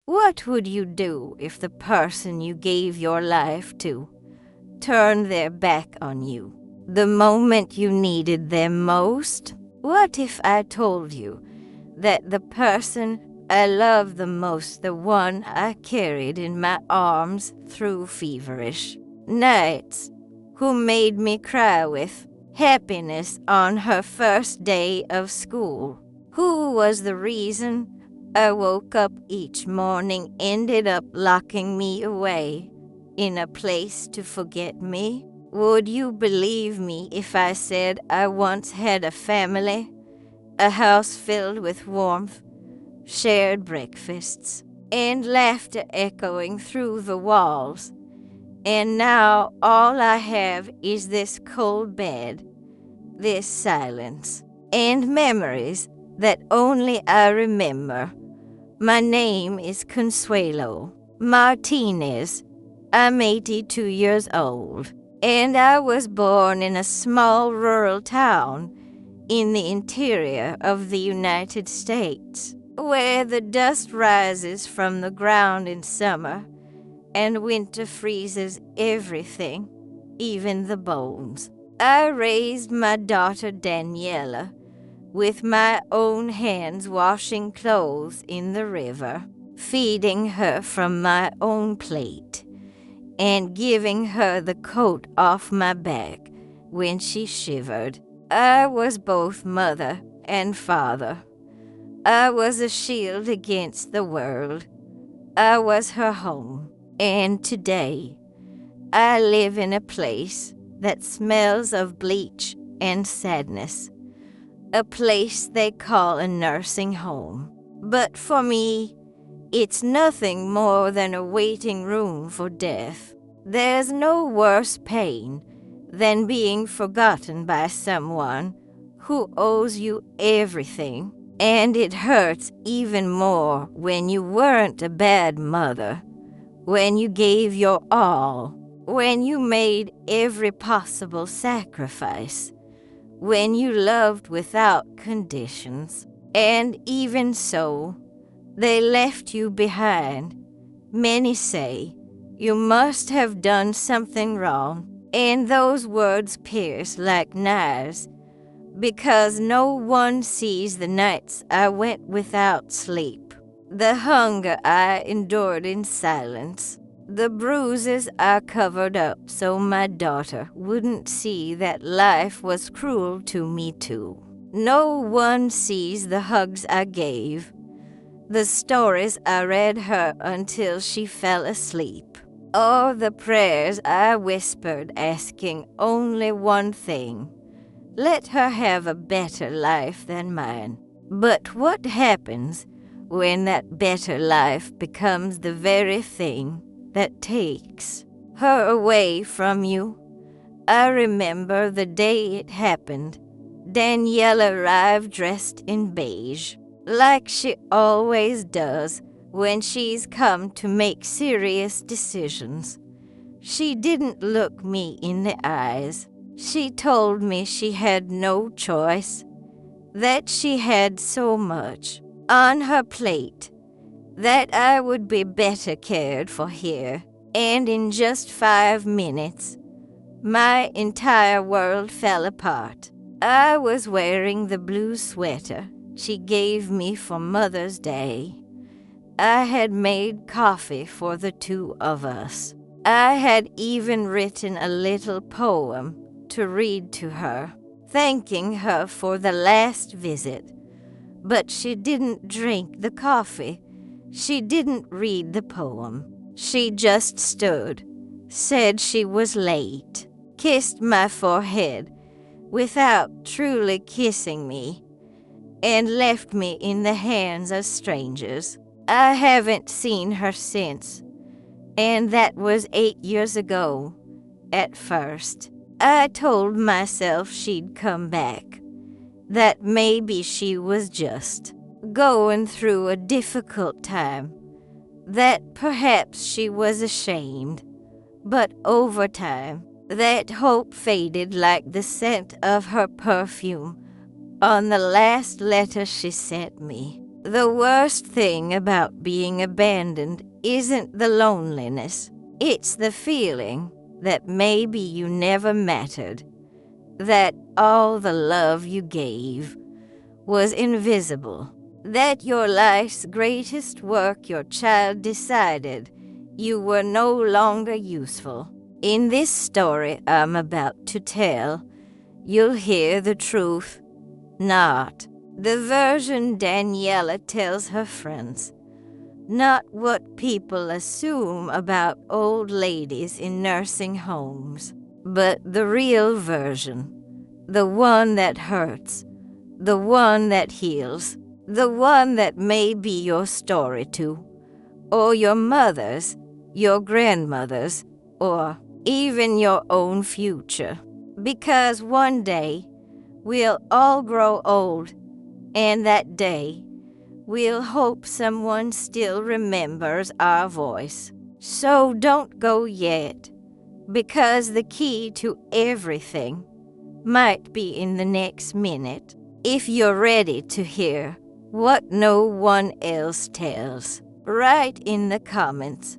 What would you do if the person you gave your life to turned their back on you the moment you needed them most? What if I told you that the person I loved the most, the one I carried in my arms through feverish nights, who made me cry with happiness on her first day of school, who was the reason I woke up each morning, ended up locking me away in a place to forget me? Would you believe me if I said I once had a family, a house filled with warmth, shared breakfasts, and laughter echoing through the walls, and now all I have is this cold bed, this silence, and memories that only I remember? My name is Consuelo Martinez. I'm 82 years old, and I was born in a small rural town in the interior of the United States, where the dust rises from the ground in summer and winter freezes everything, even the bones. I raised my daughter Daniela with my own hands, washing clothes in the river, feeding her from my own plate, and giving her the coat off my back when she shivered. I was both mother and father. I was a shield against the world. I was her home. And today, I live in a place that smells of bleach and sadness, a place they call a nursing home. But for me, it's nothing more than a waiting room for death. There's no worse pain than being forgotten by someone who owes you everything, and it hurts even more when you weren't a bad mother, when you gave your all, when you made every possible sacrifice, when you loved without conditions. And even so, they left you behind. Many say, you must have done something wrong, and those words pierce like knives, because no one sees the nights I went without sleep, the hunger I endured in silence, the bruises I covered up so my daughter wouldn't see that life was cruel to me too. No one sees the hugs I gave, the stories I read her until she fell asleep, or the prayers I whispered asking only one thing: let her have a better life than mine. But what happens when that better life becomes the very thing that takes her away from you? I remember the day it happened. Danielle arrived dressed in beige, like she always does when she's come to make serious decisions. She didn't look me in the eyes. She told me she had no choice, that she had so much on her plate, that I would be better cared for here. And in just 5 minutes, my entire world fell apart. I was wearing the blue sweater she gave me for Mother's Day. I had made coffee for the two of us. I had even written a little poem to read to her, thanking her for the last visit. But she didn't drink the coffee. She didn't read the poem. She just stood, said she was late, kissed my forehead without truly kissing me, and left me in the hands of strangers. I haven't seen her since, and that was 8 years ago. At first, I told myself she'd come back, that maybe she was just going through a difficult time, that perhaps she was ashamed. But over time, that hope faded like the scent of her perfume on the last letter she sent me. The worst thing about being abandoned isn't the loneliness. It's the feeling that maybe you never mattered, that all the love you gave was invisible, that your life's greatest work, your child, decided you were no longer useful. In this story I'm about to tell, you'll hear the truth, not the version Daniela tells her friends, not what people assume about old ladies in nursing homes, but the real version, the one that hurts, the one that heals, the one that may be your story too, or your mother's, your grandmother's, or even your own future. Because one day, we'll all grow old, and that day, we'll hope someone still remembers our voice. So don't go yet, because the key to everything might be in the next minute, if you're ready to hear what no one else tells. Write in the comments,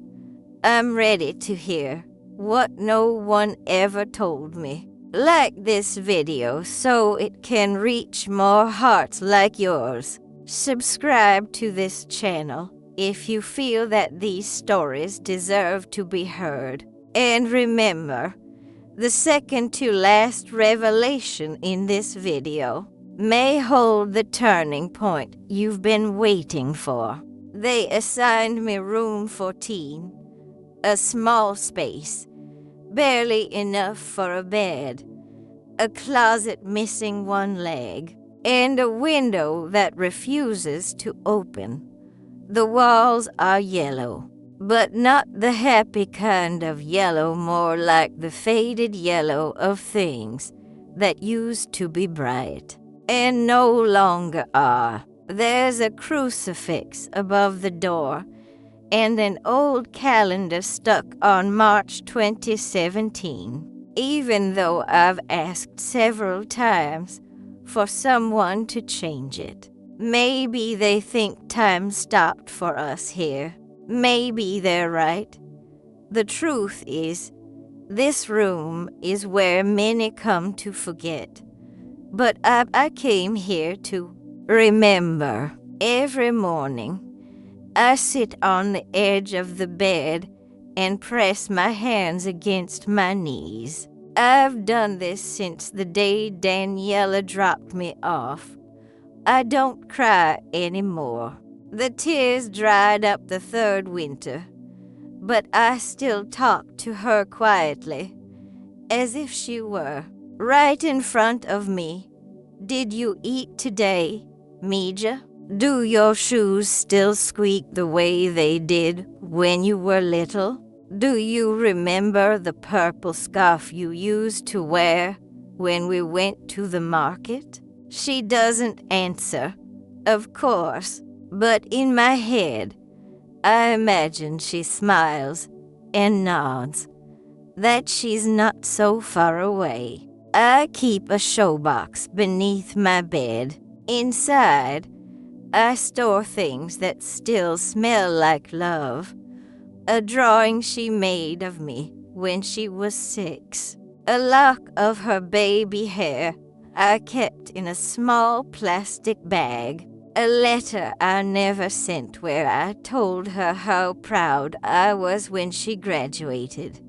I'm ready to hear what no one ever told me. Like this video so it can reach more hearts like yours. Subscribe to this channel if you feel that these stories deserve to be heard. And remember, the second to last revelation in this video may hold the turning point you've been waiting for. They assigned me room 14, a small space, barely enough for a bed, a closet missing one leg, and a window that refuses to open. The walls are yellow, but not the happy kind of yellow, more like the faded yellow of things that used to be bright and no longer are. There's a crucifix above the door and an old calendar stuck on March 2017, even though I've asked several times for someone to change it. Maybe they think time stopped for us here. Maybe they're right. The truth is, this room is where many come to forget. But I came here to remember. Every morning, I sit on the edge of the bed and press my hands against my knees. I've done this since the day Daniela dropped me off. I don't cry anymore. The tears dried up the third winter, but I still talk to her quietly, as if she were right in front of me. Did you eat today, Mija? Do your shoes still squeak the way they did when you were little? Do you remember the purple scarf you used to wear when we went to the market? She doesn't answer, of course, but in my head, I imagine she smiles and nods, that she's not so far away. I keep a showbox beneath my bed. Inside, I store things that still smell like love. A drawing she made of me when she was 6. A lock of her baby hair I kept in a small plastic bag. A letter I never sent where I told her how proud I was when she graduated.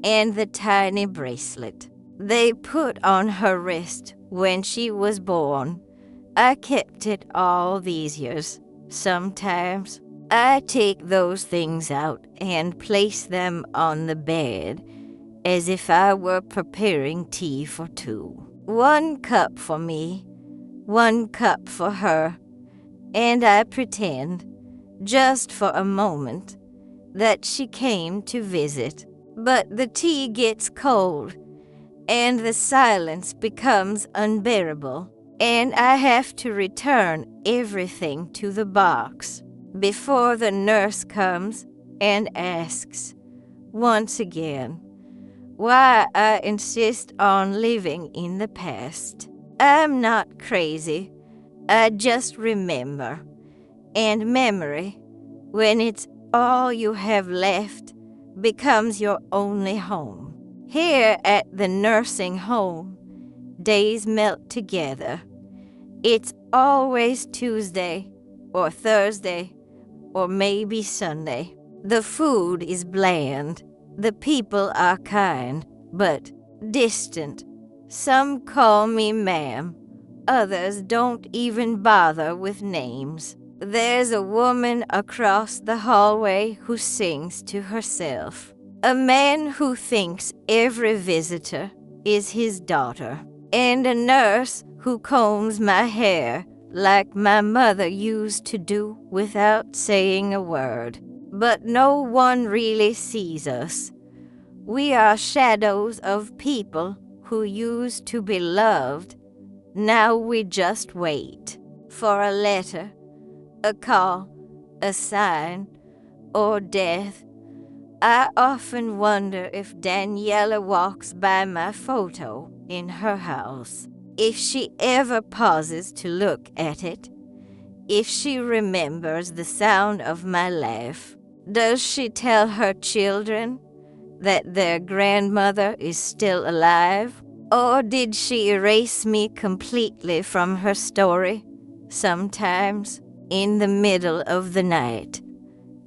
And the tiny bracelet they put on her wrist when she was born. I kept it all these years. Sometimes I take those things out and place them on the bed as if I were preparing tea for 2. 1 cup for me, 1 cup for her, and I pretend, just for a moment, that she came to visit. But the tea gets cold, and the silence becomes unbearable, and I have to return everything to the box before the nurse comes and asks, once again, why I insist on living in the past. I'm not crazy. I just remember. And memory, when it's all you have left, becomes your only home. Here at the nursing home, days melt together. It's always Tuesday or Thursday or maybe Sunday. The food is bland. The people are kind, but distant. Some call me ma'am. Others don't even bother with names. There's a woman across the hallway who sings to herself. A man who thinks every visitor is his daughter. And a nurse who combs my hair like my mother used to do without saying a word. But no one really sees us. We are shadows of people who used to be loved. Now we just wait for a letter, a call, a sign, or death. I often wonder if Daniela walks by my photo in her house, if she ever pauses to look at it, if she remembers the sound of my laugh. Does she tell her children that their grandmother is still alive? Or did she erase me completely from her story? Sometimes, in the middle of the night,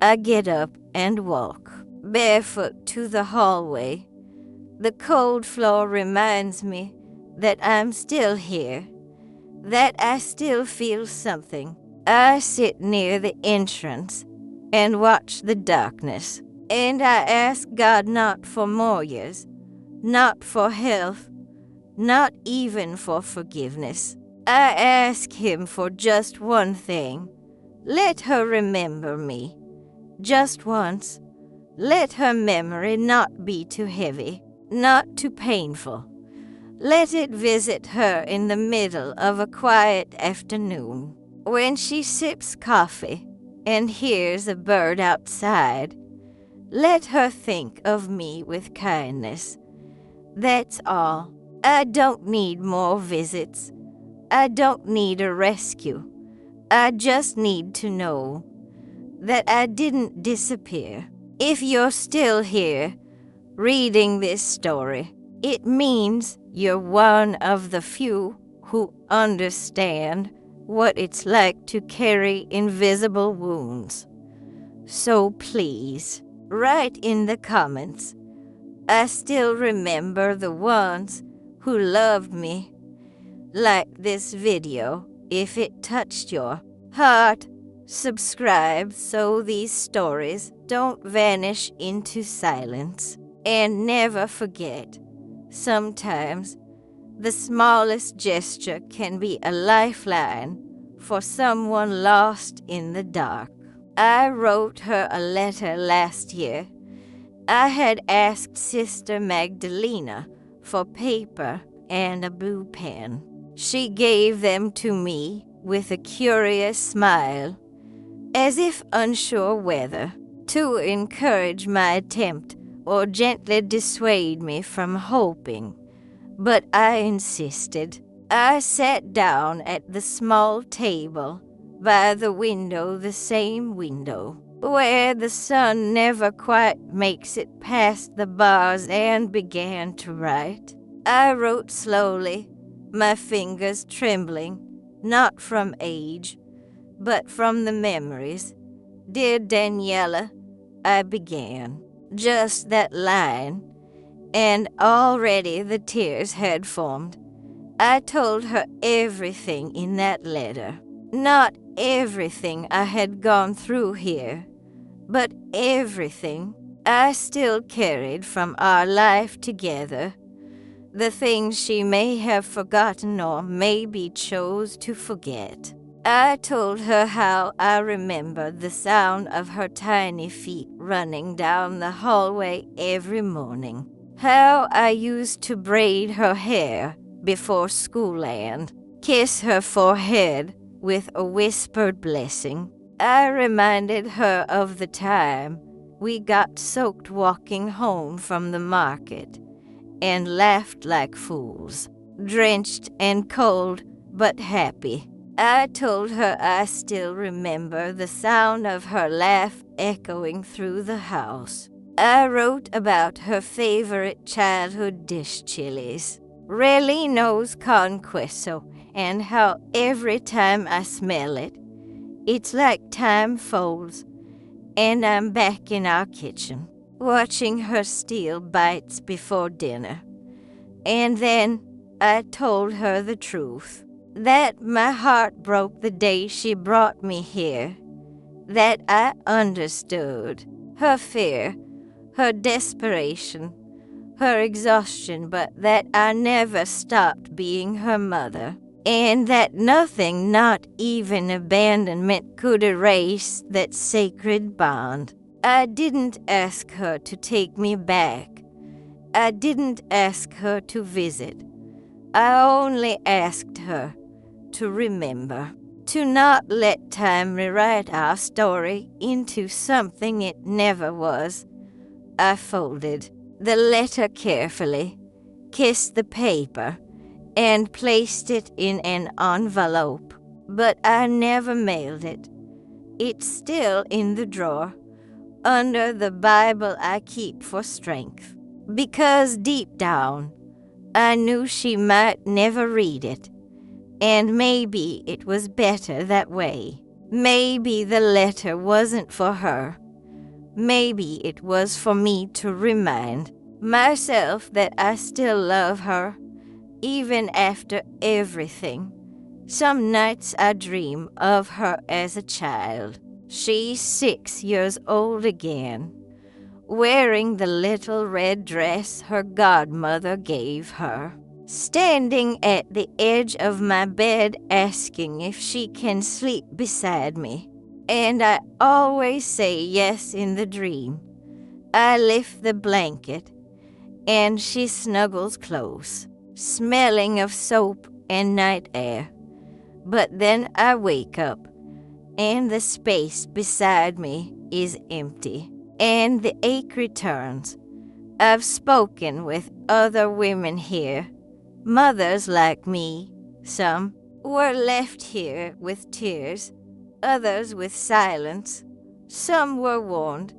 I get up and walk, barefoot to the hallway. The cold floor reminds me that I'm still here, that I still feel something. I sit near the entrance and watch the darkness, and I ask God not for more years, not for health, not even for forgiveness. I ask Him for just one thing. Let her remember me. Just once. Let her memory not be too heavy, not too painful. Let it visit her in the middle of a quiet afternoon, when she sips coffee and hears a bird outside. Let her think of me with kindness. That's all. I don't need more visits. I don't need a rescue. I just need to know that I didn't disappear. If you're still here, reading this story, it means you're one of the few who understand what it's like to carry invisible wounds. So please, write in the comments. I still remember the ones who loved me. Like this video if it touched your heart. Subscribe so these stories don't vanish into silence. And never forget, sometimes the smallest gesture can be a lifeline for someone lost in the dark. I wrote her a letter last year. I had asked Sister Magdalena for paper and a blue pen. She gave them to me with a curious smile, as if unsure whether to encourage my attempt or gently dissuade me from hoping. But I insisted. I sat down at the small table by the window, the same window, where the sun never quite makes it past the bars, and began to write. I wrote slowly, my fingers trembling, not from age, but from the memories. Dear Daniela, I began. Just that line, and already the tears had formed. I told her everything in that letter. Not everything I had gone through here, but everything I still carried from our life together. The things she may have forgotten or maybe chose to forget. I told her how I remembered the sound of her tiny feet running down the hallway every morning. How I used to braid her hair before school and kiss her forehead with a whispered blessing. I reminded her of the time we got soaked walking home from the market and laughed like fools, drenched and cold but happy. I told her I still remember the sound of her laugh echoing through the house. I wrote about her favorite childhood dish chilies, Relino's con queso, and how every time I smell it, it's like time folds and I'm back in our kitchen, watching her steal bites before dinner. And then I told her the truth, that my heart broke the day she brought me here, that I understood her fear, her desperation, her exhaustion, but that I never stopped being her mother, and that nothing, not even abandonment, could erase that sacred bond. I didn't ask her to take me back. I didn't ask her to visit. I only asked her to remember, to not let time rewrite our story into something it never was. I folded the letter carefully, kissed the paper, and placed it in an envelope, but I never mailed it. It's still in the drawer, under the Bible I keep for strength, because deep down, I knew she might never read it, and maybe it was better that way. Maybe the letter wasn't for her. Maybe it was for me to remind myself that I still love her, even after everything. Some nights I dream of her as a child. She's 6 years old again, wearing the little red dress her godmother gave her, standing at the edge of my bed asking if she can sleep beside me. And I always say yes in the dream. I lift the blanket, and she snuggles close, smelling of soap and night air. But then I wake up, and the space beside me is empty, and the ache returns. I've spoken with other women here, mothers like me. Some were left here with tears, others with silence. Some were warned,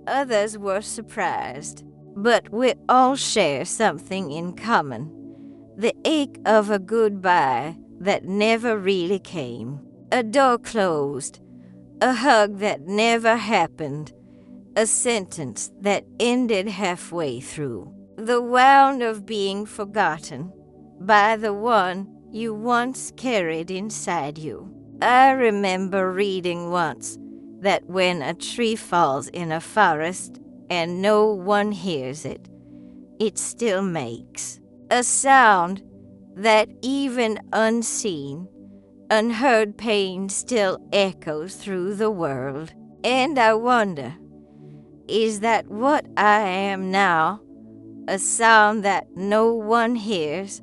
others were surprised. But we all share something in common, the ache of a goodbye that never really came, a door closed, a hug that never happened, a sentence that ended halfway through, the wound of being forgotten by the one you once carried inside you. I remember reading once that when a tree falls in a forest and no one hears it, it still makes a sound that even unseen, unheard pain still echoes through the world. And I wonder, is that what I am now? A sound that no one hears,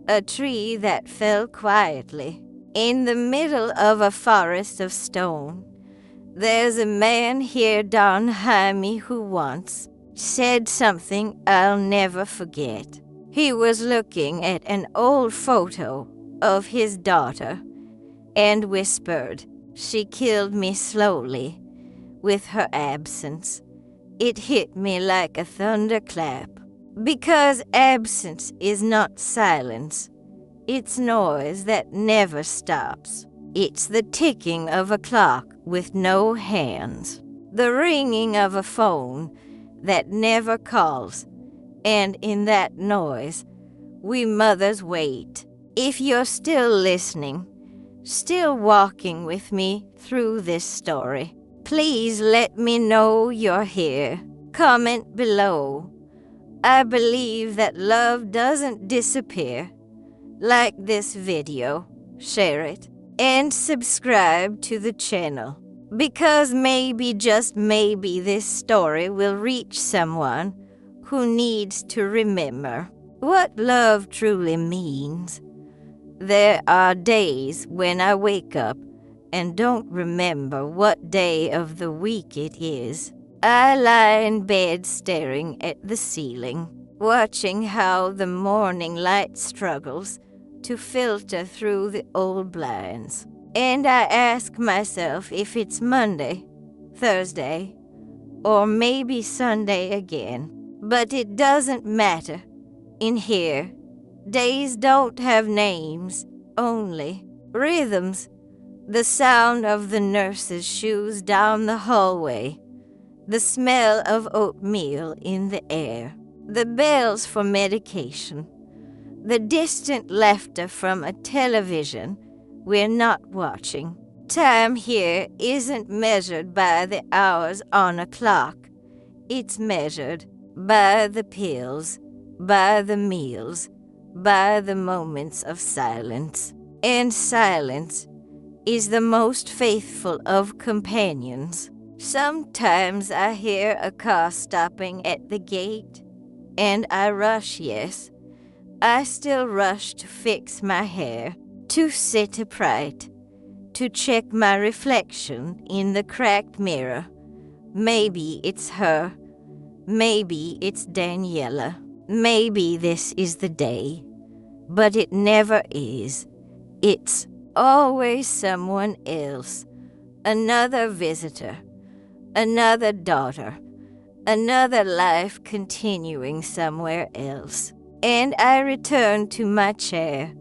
a tree that fell quietly in the middle of a forest of stone. There's a man here down high me who once said something I'll never forget. He was looking at an old photo of his daughter and whispered, "She killed me slowly with her absence." It hit me like a thunderclap, because absence is not silence. It's noise that never stops. It's the ticking of a clock with no hands, the ringing of a phone that never calls, and in that noise, we mothers wait. If you're still listening, still walking with me through this story, please let me know you're here. Comment below. I believe that love doesn't disappear. Like this video, share it, and subscribe to the channel, because maybe, just maybe, this story will reach someone who needs to remember what love truly means. There are days when I wake up and don't remember what day of the week it is. I lie in bed staring at the ceiling, watching how the morning light struggles to filter through the old blinds. And I ask myself if it's Monday, Thursday, or maybe Sunday again. But it doesn't matter. In here, days don't have names, only rhythms. The sound of the nurse's shoes down the hallway, the smell of oatmeal in the air, the bells for medication, the distant laughter from a television we're not watching. Time here isn't measured by the hours on a clock. It's measured by the pills, by the meals, by the moments of silence. And silence is the most faithful of companions. Sometimes I hear a car stopping at the gate, and I rush, yes. I still rush to fix my hair, to sit upright, to check my reflection in the cracked mirror. Maybe it's her. Maybe it's Daniela. Maybe this is the day. But it never is. It's always someone else. Another visitor. Another daughter. Another life continuing somewhere else. And I return to my chair,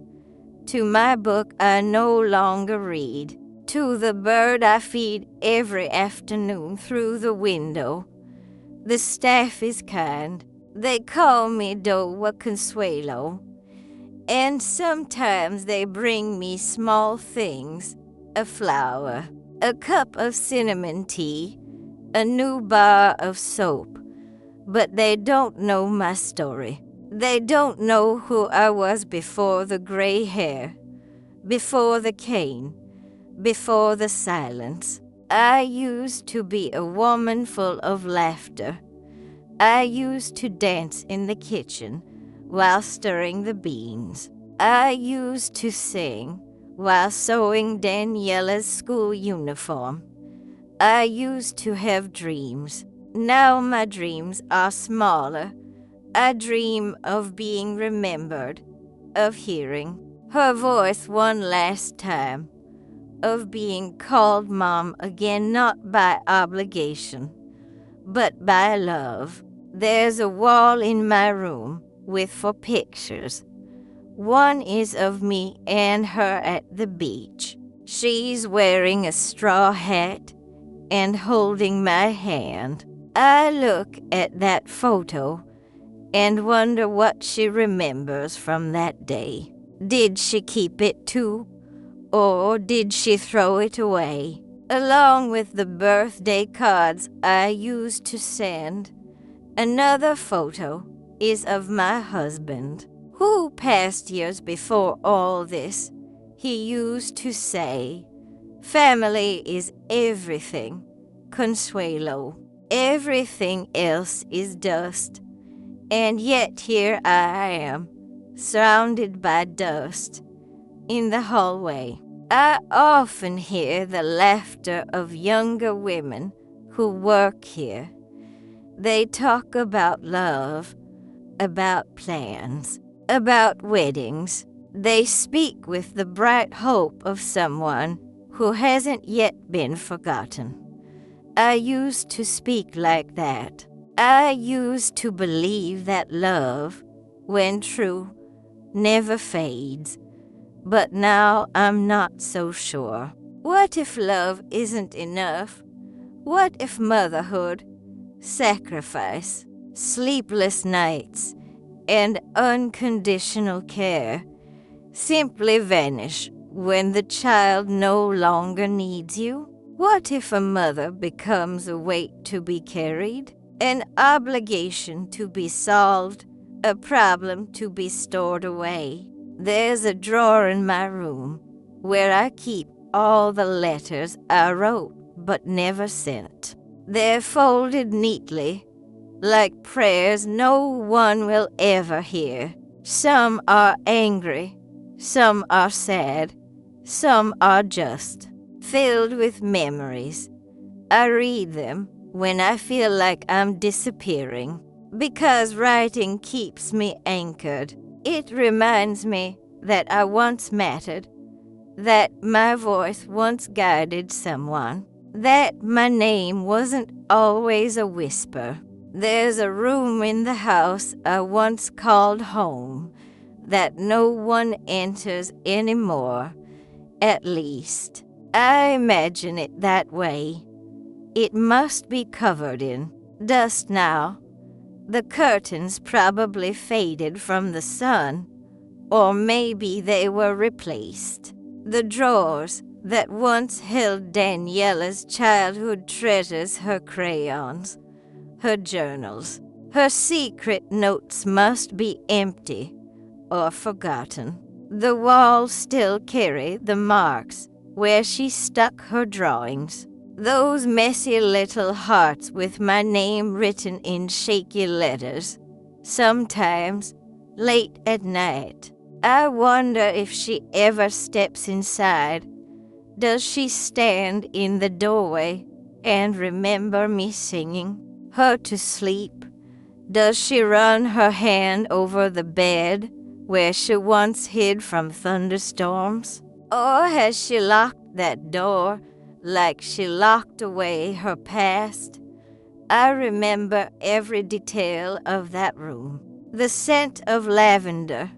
to my book I no longer read, to the bird I feed every afternoon through the window. The staff is kind. They call me Doa Consuelo. And sometimes they bring me small things, a flower, a cup of cinnamon tea, a new bar of soap. But they don't know my story. They don't know who I was before the gray hair, before the cane, before the silence. I used to be a woman full of laughter. I used to dance in the kitchen while stirring the beans. I used to sing while sewing Daniela's school uniform. I used to have dreams. Now my dreams are smaller. I dream of being remembered, of hearing her voice one last time, of being called Mom again, not by obligation, but by love. There's a wall in my room with 4 pictures. One is of me and her at the beach. She's wearing a straw hat and holding my hand. I look at that photo and wonder what she remembers from that day. Did she keep it too? Or did she throw it away? Along with the birthday cards I used to send, another photo is of my husband, who passed years before all this. He used to say, "Family is everything, Consuelo. Everything else is dust." And yet here I am, surrounded by dust, in the hallway. I often hear the laughter of younger women who work here. They talk about love, about plans, about weddings. They speak with the bright hope of someone who hasn't yet been forgotten. I used to speak like that. I used to believe that love, when true, never fades. But now I'm not so sure. What if love isn't enough? What if motherhood, sacrifice, sleepless nights, and unconditional care simply vanish when the child no longer needs you? What if a mother becomes a weight to be carried? An obligation to be solved, a problem to be stored away. There's a drawer in my room where I keep all the letters I wrote but never sent. They're folded neatly, like prayers no one will ever hear. Some are angry, some are sad, some are just filled with memories. I read them when I feel like I'm disappearing, because writing keeps me anchored. It reminds me that I once mattered, that my voice once guided someone, that my name wasn't always a whisper. There's a room in the house I once called home that no one enters anymore, at least. I imagine it that way. It must be covered in dust now. The curtains probably faded from the sun, or maybe they were replaced. The drawers that once held Daniela's childhood treasures, her crayons, her journals, her secret notes must be empty or forgotten. The walls still carry the marks where she stuck her drawings. Those messy little hearts with my name written in shaky letters. Sometimes, late at night, I wonder if she ever steps inside. Does she stand in the doorway and remember me singing her to sleep? Does she run her hand over the bed where she once hid from thunderstorms? Or has she locked that door like she locked away her past? I remember every detail of that room. The scent of lavender,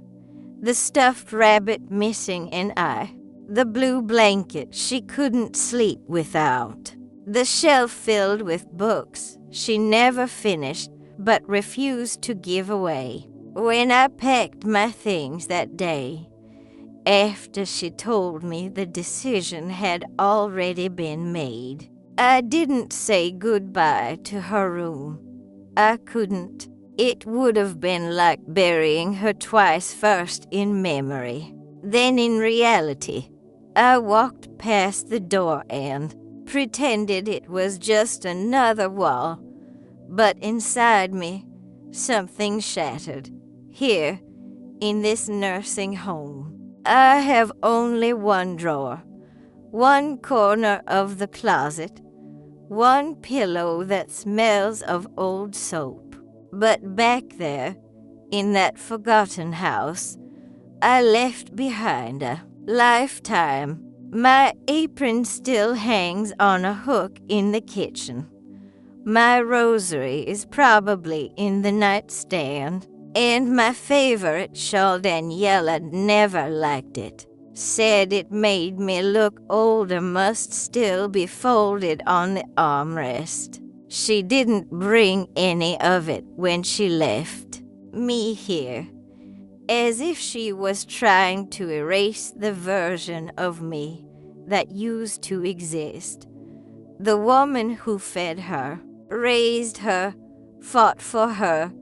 the stuffed rabbit missing an eye, the blue blanket she couldn't sleep without, the shelf filled with books she never finished but refused to give away. When I packed my things that day, after she told me the decision had already been made, I didn't say goodbye to her room. I couldn't. It would have been like burying her twice, first in memory, then in reality. I walked past the door and pretended it was just another wall, but inside me, something shattered. Here, in this nursing home, I have only one drawer, one corner of the closet, one pillow that smells of old soap. But back there, in that forgotten house, I left behind a lifetime. My apron still hangs on a hook in the kitchen. My rosary is probably in the nightstand, and my favorite shawl, Daniela never liked it. Said it made me look older, must still be folded on the armrest. She didn't bring any of it when she left me here, as if she was trying to erase the version of me that used to exist. The woman who fed her, raised her, fought for her,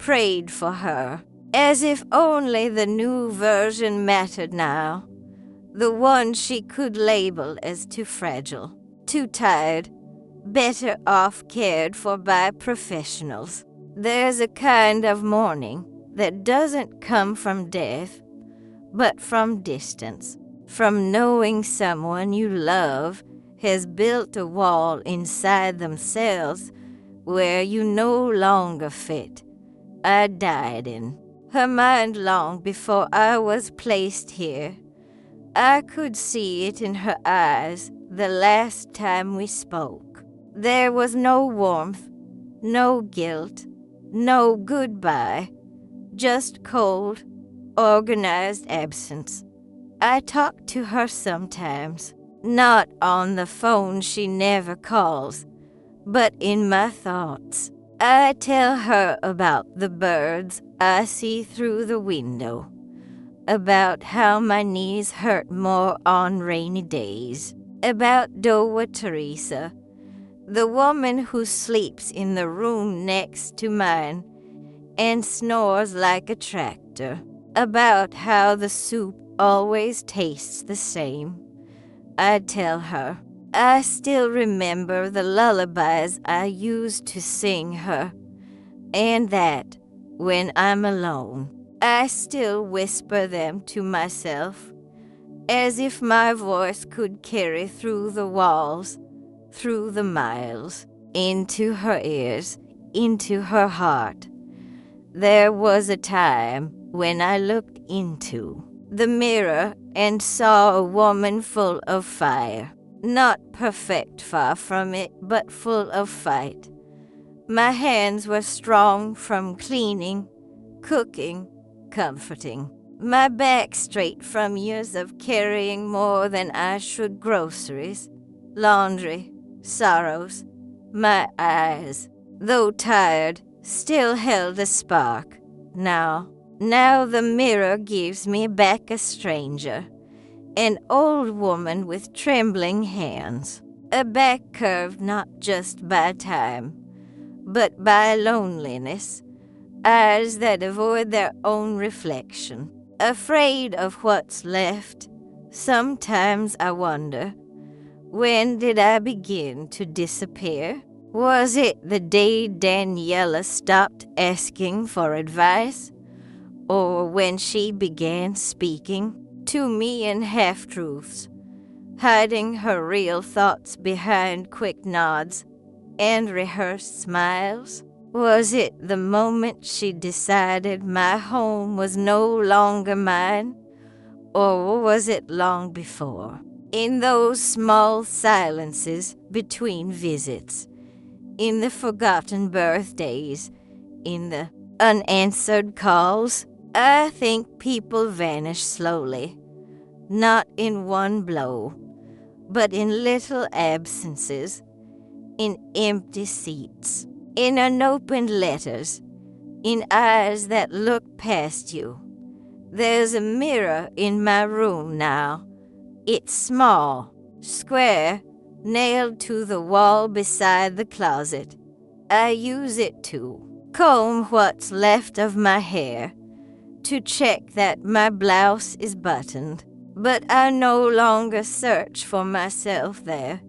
prayed for her, as if only the new version mattered now. The one she could label as too fragile, too tired, better off cared for by professionals. There's a kind of mourning that doesn't come from death, but from distance, from knowing someone you love has built a wall inside themselves where you no longer fit. I died in her mind long before I was placed here. I could see it in her eyes the last time we spoke. There was no warmth, no guilt, no goodbye, just cold, organized absence. I talk to her sometimes, not on the phone, she never calls, but in my thoughts. I tell her about the birds I see through the window, about how my knees hurt more on rainy days, about Dowa Teresa, the woman who sleeps in the room next to mine and snores like a tractor, about how the soup always tastes the same. I tell her I still remember the lullabies I used to sing her, and that, when I'm alone, I still whisper them to myself, as if my voice could carry through the walls, through the miles, into her ears, into her heart. There was a time when I looked into the mirror and saw a woman full of fire. Not perfect, far from it, but full of fight. My hands were strong from cleaning, cooking, comforting. My back straight from years of carrying more than I should groceries, laundry, sorrows. My eyes, though tired, still held a spark. Now the mirror gives me back a stranger, an old woman with trembling hands, a back curved not just by time, but by loneliness, eyes that avoid their own reflection, afraid of what's left. Sometimes I wonder, when did I begin to disappear? Was it the day Daniela stopped asking for advice? Or when she began speaking to me in half-truths, hiding her real thoughts behind quick nods and rehearsed smiles? Was it the moment she decided my home was no longer mine? Or was it long before, in those small silences between visits, in the forgotten birthdays, in the unanswered calls? I think people vanish slowly, not in one blow, but in little absences, in empty seats, in unopened letters, in eyes that look past you. There's a mirror in my room now. It's small, square, nailed to the wall beside the closet. I use it to comb what's left of my hair, to check that my blouse is buttoned. But I no longer search for myself there.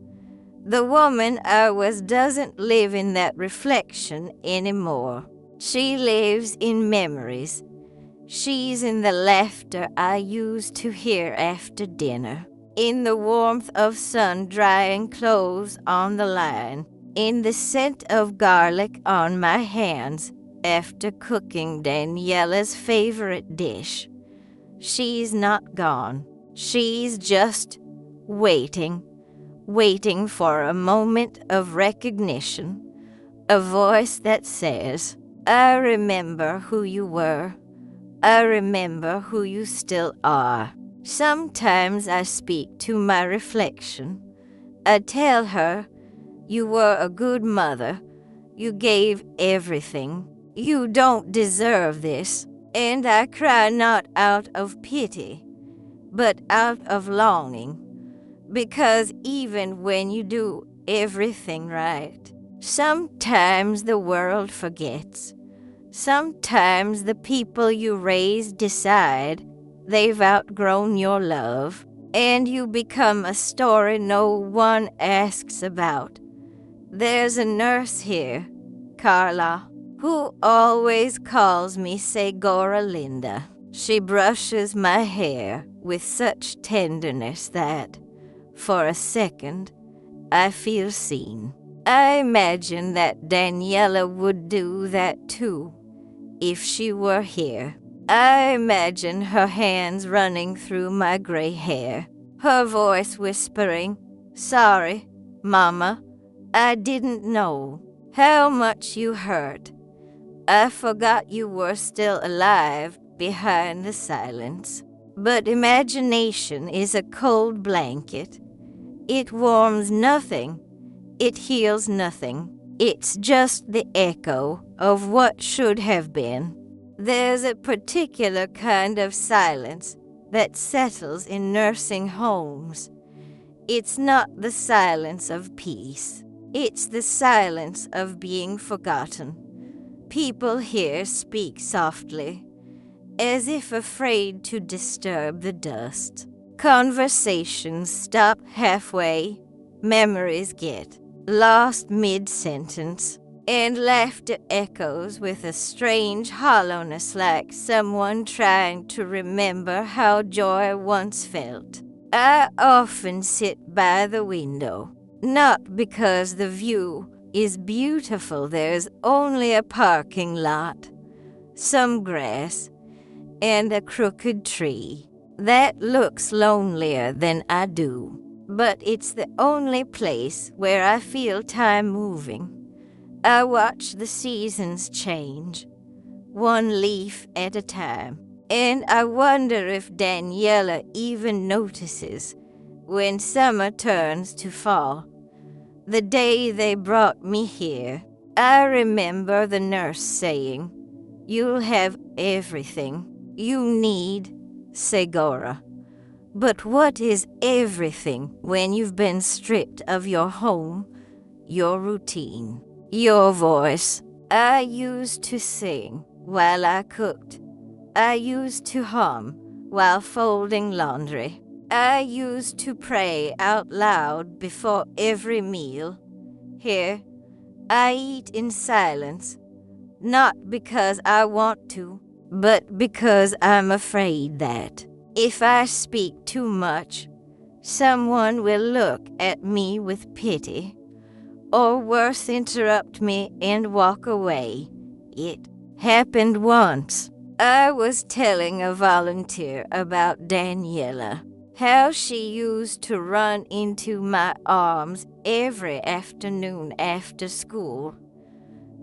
The woman I was doesn't live in that reflection anymore. She lives in memories. She's in the laughter I used to hear after dinner, in the warmth of sun drying clothes on the line, in the scent of garlic on my hands after cooking Daniela's favorite dish. She's not gone. She's just waiting for a moment of recognition, a voice that says, I remember who you were. I remember who you still are. Sometimes I speak to my reflection. I tell her, you were a good mother. You gave everything. You don't deserve this. And I cry not out of pity, but out of longing. Because even when you do everything right, sometimes the world forgets. Sometimes the people you raised decide they've outgrown your love, and you become a story no one asks about. There's a nurse here, Carla, who always calls me Segora Linda. She brushes my hair with such tenderness that, for a second, I feel seen. I imagine that Daniela would do that too, if she were here. I imagine her hands running through my gray hair, her voice whispering, Sorry, Mama, I didn't know how much you hurt. I forgot you were still alive behind the silence. But imagination is a cold blanket. It warms nothing. It heals nothing. It's just the echo of what should have been. There's a particular kind of silence that settles in nursing homes. It's not the silence of peace. It's the silence of being forgotten. People here speak softly, as if afraid to disturb the dust. Conversations stop halfway. Memories get lost mid-sentence, and laughter echoes with a strange hollowness like someone trying to remember how joy once felt. I often sit by the window, not because the view is beautiful. There's only a parking lot, some grass, and a crooked tree. That looks lonelier than I do, but it's the only place where I feel time moving. I watch the seasons change, one leaf at a time, and I wonder if Daniela even notices when summer turns to fall. The day they brought me here, I remember the nurse saying, "You'll have everything you need, Segura." But what is everything when you've been stripped of your home, your routine, your voice? I used to sing while I cooked. I used to hum while folding laundry. I used to pray out loud before every meal. Here, I eat in silence, not because I want to, but because I'm afraid that if I speak too much, someone will look at me with pity, or worse, interrupt me and walk away. It happened once. I was telling a volunteer about Daniela, how she used to run into my arms every afternoon after school,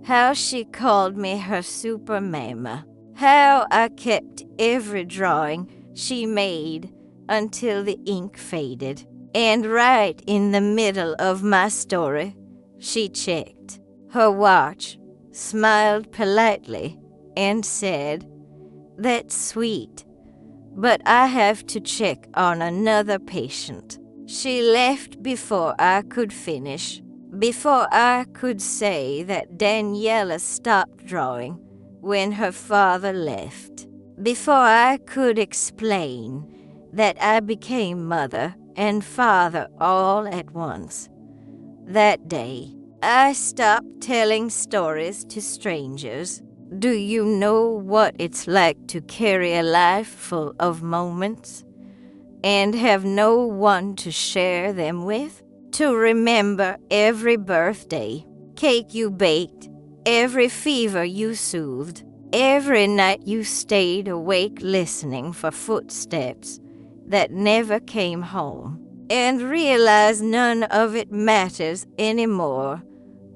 how she called me her super mama, how I kept every drawing she made until the ink faded, and right in the middle of my story, she checked her watch, smiled politely, and said, "That's sweet, but I have to check on another patient." She left before I could finish, before I could say that Daniela stopped drawing when her father left, before I could explain that I became mother and father all at once. That day, I stopped telling stories to strangers. Do you know what it's like to carry a life full of moments and have no one to share them with? To remember every birthday, cake you baked, every fever you soothed, every night you stayed awake listening for footsteps that never came home, and realize none of it matters anymore,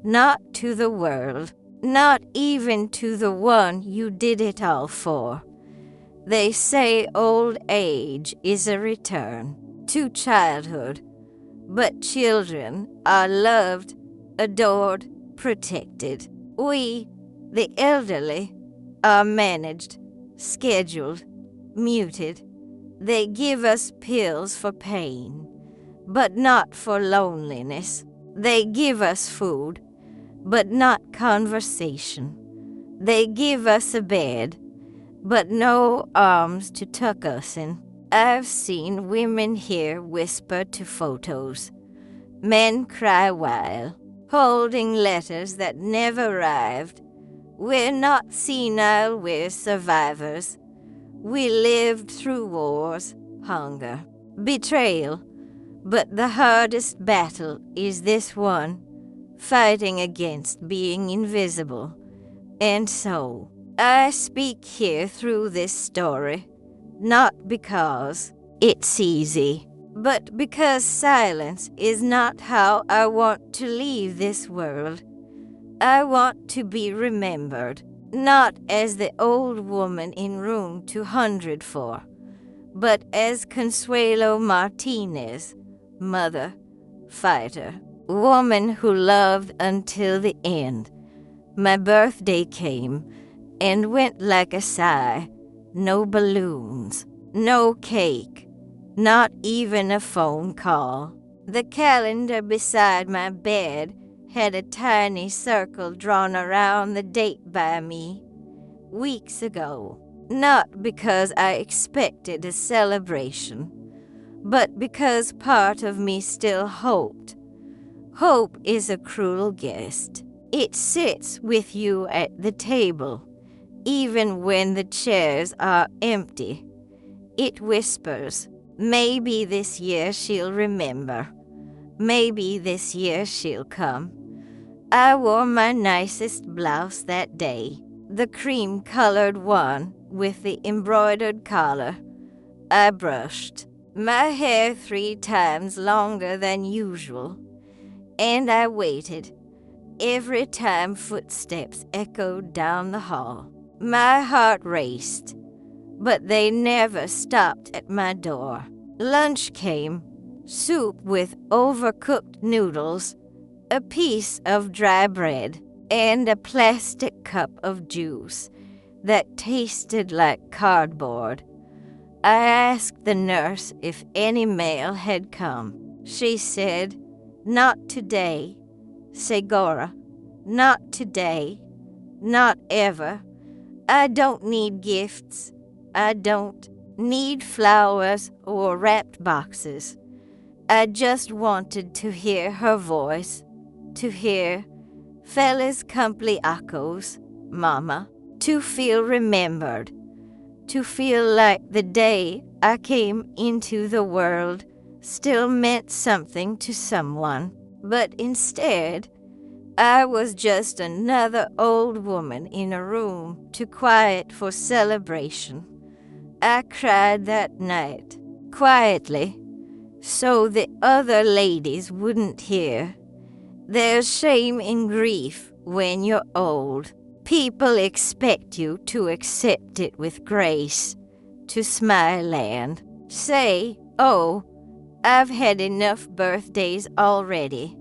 not to the world, not even to the one you did it all for. They say old age is a return to childhood, but children are loved, adored, protected. We, the elderly, are managed, scheduled, muted. They give us pills for pain, but not for loneliness. They give us food, but not conversation. They give us a bed, but no arms to tuck us in. I've seen women here whisper to photos, men cry while holding letters that never arrived. We're not senile, we're survivors. We lived through wars, hunger, betrayal, but the hardest battle is this one, fighting against being invisible. And so, I speak here through this story, not because it's easy, but because silence is not how I want to leave this world. I want to be remembered, not as the old woman in room 204, but as Consuelo Martinez, mother, fighter, woman who loved until the end. My birthday came and went like a sigh. No balloons, no cake, not even a phone call. The calendar beside my bed had a tiny circle drawn around the date by me weeks ago, not because I expected a celebration, but because part of me still hoped. Hope is a cruel guest. It sits with you at the table, even when the chairs are empty. It whispers, maybe this year she'll remember. Maybe this year she'll come. I wore my nicest blouse that day, the cream-colored one with the embroidered collar. I brushed my hair 3 times longer than usual, and I waited every time footsteps echoed down the hall. My heart raced, but they never stopped at my door. Lunch came, soup with overcooked noodles, a piece of dry bread, and a plastic cup of juice that tasted like cardboard. I asked the nurse if any mail had come. She said, "Not today, Segura. Not today. Not ever. I don't need gifts. I don't need flowers or wrapped boxes. I just wanted to hear her voice, to hear Feliz cumpleaños, Mama, to feel remembered, to feel like the day I came into the world still meant something to someone. But instead, I was just another old woman in a room too quiet for celebration. I cried that night, quietly, so the other ladies wouldn't hear. There's shame in grief when you're old. People expect you to accept it with grace, to smile and say, "Oh, I've had enough birthdays already."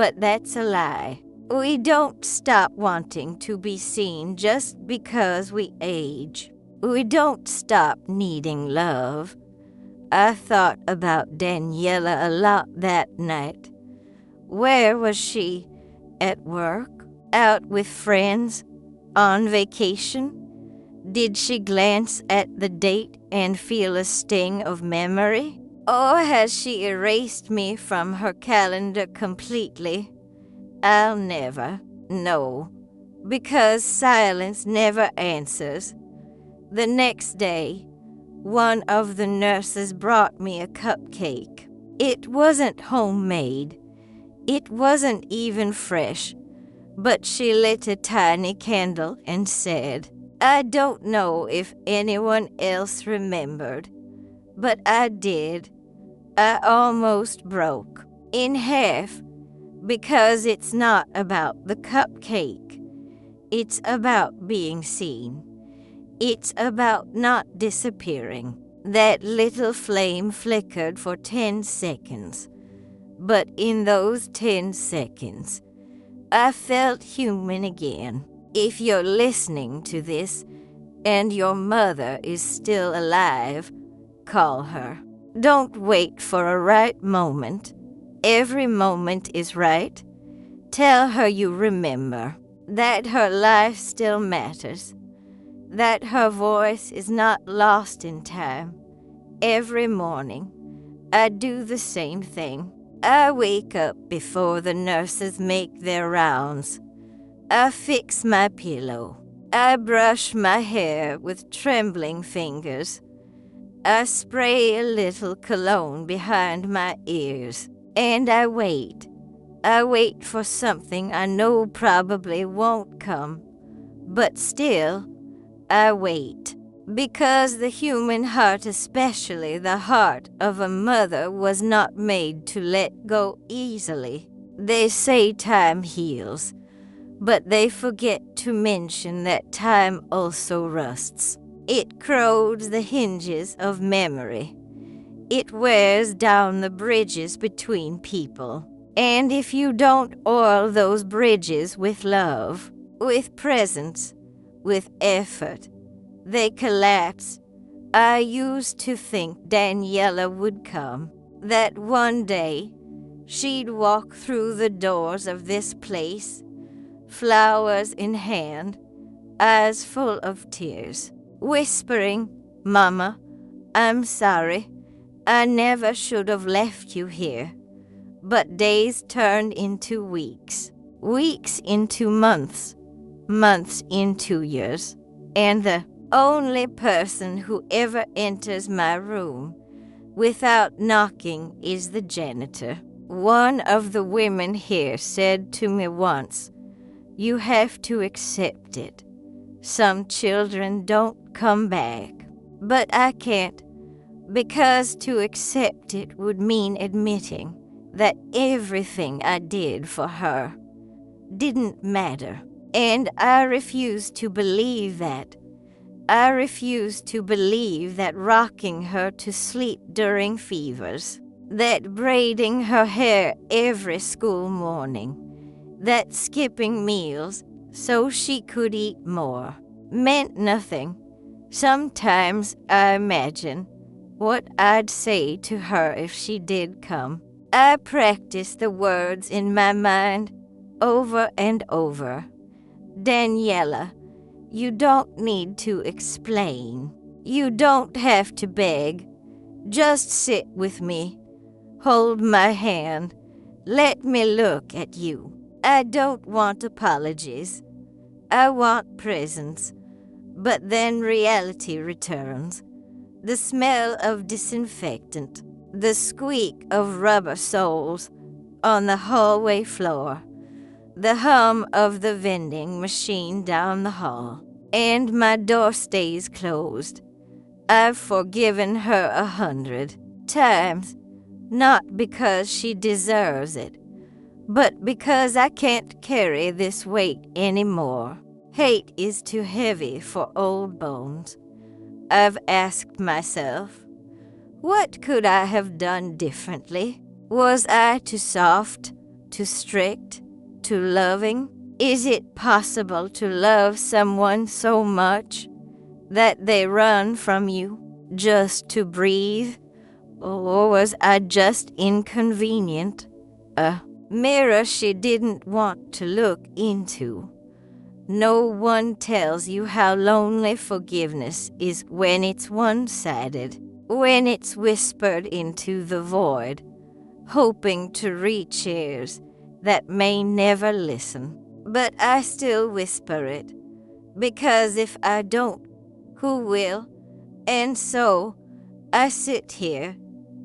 But that's a lie. We don't stop wanting to be seen just because we age. We don't stop needing love. I thought about Daniela a lot that night. Where was she? At work? Out with friends? On vacation? Did she glance at the date and feel a sting of memory? Or has she erased me from her calendar completely? I'll never know, because silence never answers. The next day, one of the nurses brought me a cupcake. It wasn't homemade. It wasn't even fresh, but she lit a tiny candle and said, "I don't know if anyone else remembered, but I did. I almost broke in half, because it's not about the cupcake. It's about being seen. It's about not disappearing." That little flame flickered for 10 seconds, but in those 10 seconds, I felt human again. If you're listening to this and your mother is still alive, call her. Don't wait for a right moment. Every moment is right. Tell her you remember, that her life still matters, that her voice is not lost in time. Every morning, I do the same thing. I wake up before the nurses make their rounds. I fix my pillow. I brush my hair with trembling fingers. I spray a little cologne behind my ears, and I wait. I wait for something I know probably won't come, but still, I wait. Because the human heart, especially the heart of a mother, was not made to let go easily. They say time heals, but they forget to mention that time also rusts. It corrodes the hinges of memory. It wears down the bridges between people. And if you don't oil those bridges with love, with presence, with effort, they collapse. I used to think Daniela would come, that one day she'd walk through the doors of this place, flowers in hand, eyes full of tears, whispering, "Mama, I'm sorry. I never should have left you here." But days turned into weeks, weeks into months, months into years, and the only person who ever enters my room without knocking is the janitor. One of the women here said to me once, "You have to accept it. Some children don't come back." But I can't. because to accept it would mean admitting that everything I did for her didn't matter. And I refuse to believe that. I refuse to believe that rocking her to sleep during fevers, that braiding her hair every school morning, that skipping meals so she could eat more meant nothing. Sometimes I imagine what I'd say to her if she did come. I practice the words in my mind over and over. Daniela, you don't need to explain. You don't have to beg. Just sit with me. Hold my hand. Let me look at you. I don't want apologies. I want presence. But then reality returns. The smell of disinfectant. The squeak of rubber soles on the hallway floor. The hum of the vending machine down the hall. And my door stays closed. I've forgiven her 100 times, not because she deserves it, but because I can't carry this weight anymore. Hate is too heavy for old bones. I've asked myself, what could I have done differently? Was I too soft, too strict, too loving? Is it possible to love someone so much that they run from you just to breathe? Or was I just inconvenient? A mirror she didn't want to look into. No one tells you how lonely forgiveness is when it's one-sided, when it's whispered into the void, hoping to reach ears that may never listen. But I still whisper it, because if I don't, who will? And so I sit here,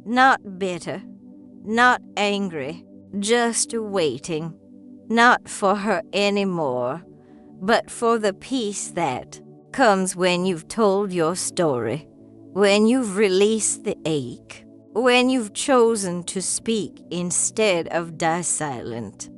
not bitter, not angry, just waiting, not for her anymore, but for the peace that comes when you've told your story, when you've released the ache, when you've chosen to speak instead of die silent.